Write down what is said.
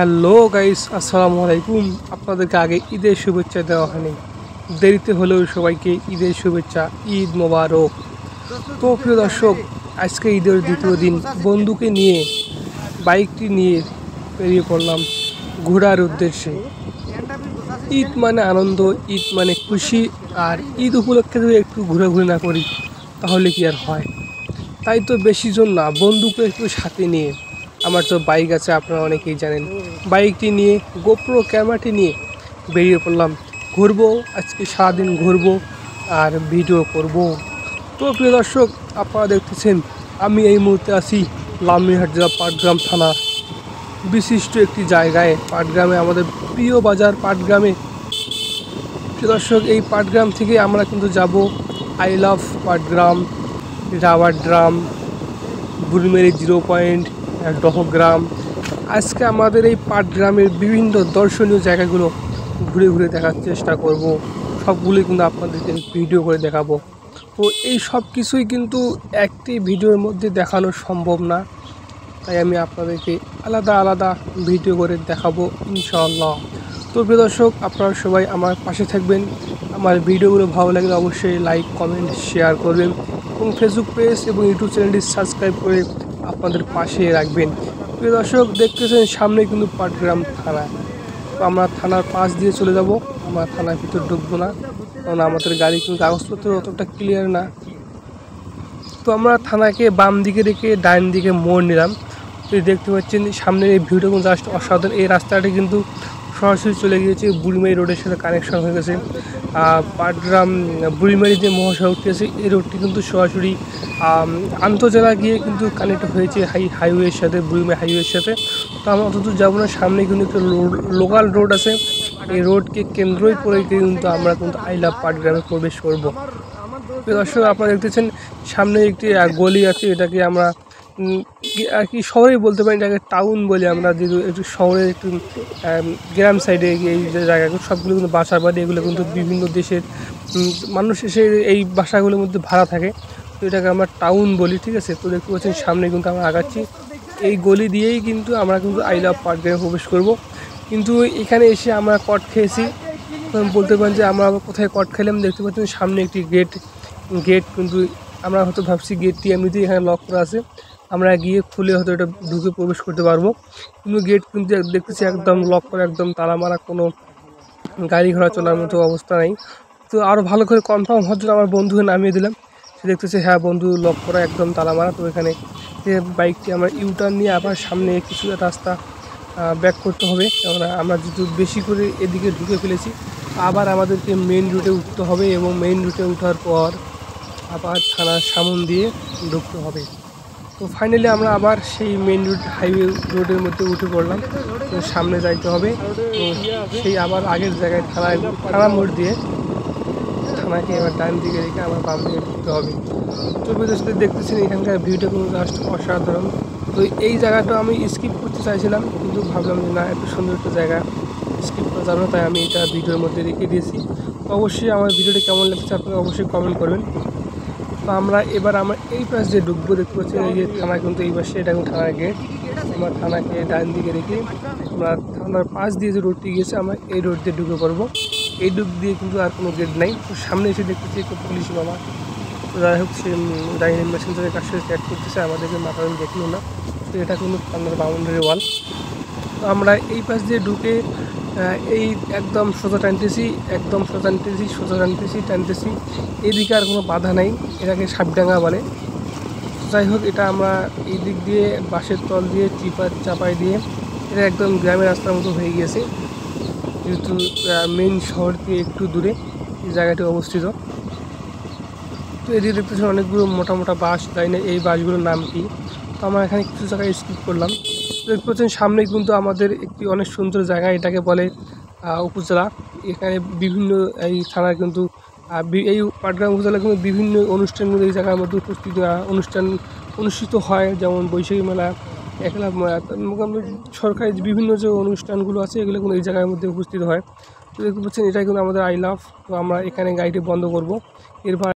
Hello guys, আসসালামু আলাইকুম। আপনাদেরকে আগে ঈদের শুভেচ্ছা দেওয়া হয়নি, দেরিতে হলেও সবাইকে ঈদের শুভেচ্ছা, ঈদ মোবারক। তো প্রিয় দর্শক, আজকে ঈদের দ্বিতীয় দিন বন্ধুকে নিয়ে বাইকটি নিয়ে বেরিয়ে পড়লাম ঘোরার উদ্দেশ্যে। ঈদ মানে আনন্দ, ঈদ মানে খুশি, আর ঈদ উপলক্ষে যদি একটু ঘোরাঘুরি না করি তাহলে কি আর হয়। তাই তো বেশি জন না, বন্ধুকে একটু সাথে নিয়ে, আমার তো বাইক আছে আপনারা অনেকেই জানেন, বাইকটি নিয়ে গোপ্রো ক্যামেরাটি নিয়ে বেরিয়ে পড়লাম ঘুরবো। আজকে সারাদিন ঘুরবো আর ভিডিও করব। তো প্রিয় দর্শক, আপনারা দেখতেছেন আমি এই মুহূর্তে আছি লালমনিরহাট জেলা পাটগ্রাম থানা বিশিষ্ট একটি জায়গায়, পাটগ্রামে, আমাদের প্রিয় বাজার পাটগ্রামে। প্রিয় দর্শক, এই পাটগ্রাম থেকে আমরা কিন্তু যাব I love Patgram, rubber drum, Burimari 0 point, Dahagram. আজকে আমাদের এই পাটগ্রামের বিভিন্ন দর্শনীয় জায়গাগুলো ঘুরে ঘুরে দেখার চেষ্টা করব। সবগুলোই কিন্তু আপনাদেরকে ভিডিও করে দেখাবো। তো এই সব কিছুই কিন্তু একটি ভিডিওর মধ্যে দেখানো সম্ভব না, তাই আমি আপনাদেরকে আলাদা আলাদা ভিডিও করে দেখাবো ইনশাআল্লাহ। তো প্রিয় দর্শক, আপনারা সবাই আমার পাশে থাকবেন। আমার ভিডিওগুলো ভালো লাগলে অবশ্যই লাইক, কমেন্ট, শেয়ার করবেন এবং ফেসবুক পেজ এবং ইউটিউব চ্যানেলটি সাবস্ক্রাইব করে আপনাদের পাশে রাখবেন। প্রিয় দর্শক, দেখতেছেন সামনে কিন্তু পাটগ্রাম থানা। তো আমরা থানার পাশ দিয়ে চলে যাব, আমরা থানার ভিতর ঢুকবো না, কারণ আমাদের গাড়ি কিন্তু কাগজপত্র অতটা ক্লিয়ার না। তো আমরা থানাকে বাম দিকে রেখে ডান দিকে মোড় নিলাম। তো দেখতে পাচ্ছেন সামনের এই ভিউটা কিন্তু জাস্ট অসাধারণ। এই রাস্তাটি কিন্তু সরাসরি চলে গিয়েছে বুড়িমারি রোডের সাথে কানেকশন হয়ে গেছে। পাটগ্রাম বুড়িমারি যে মহাসড়কটি আছে, এই রোডটি কিন্তু সরাসরি আন্তজেলা গিয়ে কিন্তু কানেক্ট হয়েছে হাইওয়ের সাথে, বুড়িমারি হাইওয়ের সাথে। তো আমরা অতদূর যাবো না, সামনে কিন্তু একটা লোকাল রোড আছে। এই রোডকে কেন্দ্রই করে কিন্তু আমরা কিন্তু আই লাভ পাটগ্রামে প্রবেশ করব। দর্শক, আপনারা দেখতেছেন সামনে একটি গলি আছে, এটাকে আমরা আর কি শহরেই বলতে পারি, এটাকে টাউন বলি আমরা। যেহেতু একটু শহরের একটু গ্রাম সাইডে এই যে জায়গাগুলো সবগুলো কিন্তু বাসা বাড়ি, এগুলো কিন্তু বিভিন্ন দেশের মানুষ এসে এই বাসাগুলোর মধ্যে ভাড়া থাকে। তো এটাকে আমরা টাউন বলি, ঠিক আছে। তো দেখতে পাচ্ছেন সামনে কিন্তু আমরা আগাচ্ছি, এই গলি দিয়েই কিন্তু আমরা কিন্তু আই লাভ পাটগ্রামে প্রবেশ করব। কিন্তু এখানে এসে আমরা কট খেয়েছি, বলতে পারেন যে আমরা কোথায় কট খেলাম। দেখতে পাচ্ছেন সামনে একটি গেট কিন্তু আমরা হয়তো ভাবছি গেটটি এমনিতেই এখানে লক করা আছে, আমরা গিয়ে খুলে হয়তো এটা ঢুকে প্রবেশ করতে পারবো। কিন্তু গেট কিন্তু দেখতেছি একদম লক করা, একদম তালা মারা, কোনো গাড়ি ঘোড়া চলার মতো অবস্থা নেই। তো আরও ভালো করে কনফার্ম হওয়ার জন্য আমার বন্ধুকে নামিয়ে দিলাম। সে দেখতেছে হ্যাঁ বন্ধু, লক করা, একদম তালা মারা। তো এখানে বাইকটি আমরা ইউটার্ন নিয়ে আবার সামনে কিছু রাস্তা ব্যাক করতে হবে, কেননা আমরা যেহেতু বেশি করে এদিকে ঢুকে ফেলেছি। আবার আমাদেরকে মেইন রুটে উঠতে হবে এবং মেইন রুটে ওঠার পর আবার থানার সামন দিয়ে ঢুকতে হবে। তো ফাইনালি আমরা আবার সেই মেইন রুট হাইওয়ে রোডের মধ্যে উঠে পড়লাম। তো সামনে যাইতে হবে, তো সেই আবার আগের জায়গায় থানা মোড় দিয়ে থানাকে এবার ডান দিকে রেখে আবার বাম দিকে ঢুকতে হবে। তো বিদেশে দেখতেছেন এখানকার ভিউটা কিন্তু জাস্ট অসাধারণ। তো এই জায়গাটা আমি স্কিপ করতে চাইছিলাম, কিন্তু ভাবলাম যে না, এত সুন্দর একটা জায়গা স্কিপ করা যাবে না, তাই আমি এটা ভিডিওর মধ্যে রেখে দিয়েছি। তো অবশ্যই আমার ভিডিওটা কেমন লাগছে আপনারা অবশ্যই কমেন্ট করবেন। তো আমরা এই পাশ দিয়ে ঢুকবো। দেখতে পাচ্ছি এই যে থানা কিন্তু এই পাশে, এটা কিন্তু থানার গেট। আমরা থানাকে ডান দিকে রেখে আমরা থানার পাশ দিয়ে যে রোডটি গিয়েছে, আমরা এই রোড দিয়ে ঢুকে পড়বো। এই রোড দিয়ে কিন্তু আর কোনো গেট নাই। তো সামনে এসে দেখতেছি একটা পুলিশ মামা, তো যাই হোক সে ডাইনিং মেশিন থেকে কাজ সাথে চ্যাট করতেছে, আমাদেরকে মাথা দেখলো না। তো এটা কিন্তু থানার বাউন্ডারি ওয়াল। তো আমরা এই পাশ দিয়ে ঢুকে এই একদম সোজা টানতেছি, টানতেছি। এদিকে আর কোনো বাধা নাই, এটাকে সাপডাঙ্গা বলে। যাই হোক, এটা আমরা এই দিক দিয়ে বাঁশের তল দিয়ে চাপাই দিয়ে এটা একদম গ্রামের রাস্তার মতো হয়ে গিয়েছে, যেহেতু মেইন শহর থেকে একটু দূরে এই জায়গাটি অবস্থিত। তো এদিকে দেখতেছেন অনেকগুলো মোটা মোটা বাস, তাই না, এই বাসগুলোর নাম কি। তো আমরা এখানে কিছু জায়গায় স্কিপ করলাম। দেখতে পাচ্ছেন সামনে কিন্তু আমাদের একটি অনেক সুন্দর জায়গা, এটাকে বলে উপজেলা। এখানে বিভিন্ন এই থানার কিন্তু এই পাটগ্রাম উপজেলা কিন্তু বিভিন্ন অনুষ্ঠানগুলো এই জায়গার মধ্যে অনুষ্ঠিত হয়, যেমন বৈশাখী মেলা, একলা সরকারি বিভিন্ন যে অনুষ্ঠানগুলো আছে এগুলো কিন্তু এই জায়গার মধ্যে উপস্থিত হয়। তো দেখতে পাচ্ছেন এটাই কিন্তু আমাদের আই লাভ। তো আমরা এখানে গাড়িটি বন্ধ করব, এরপর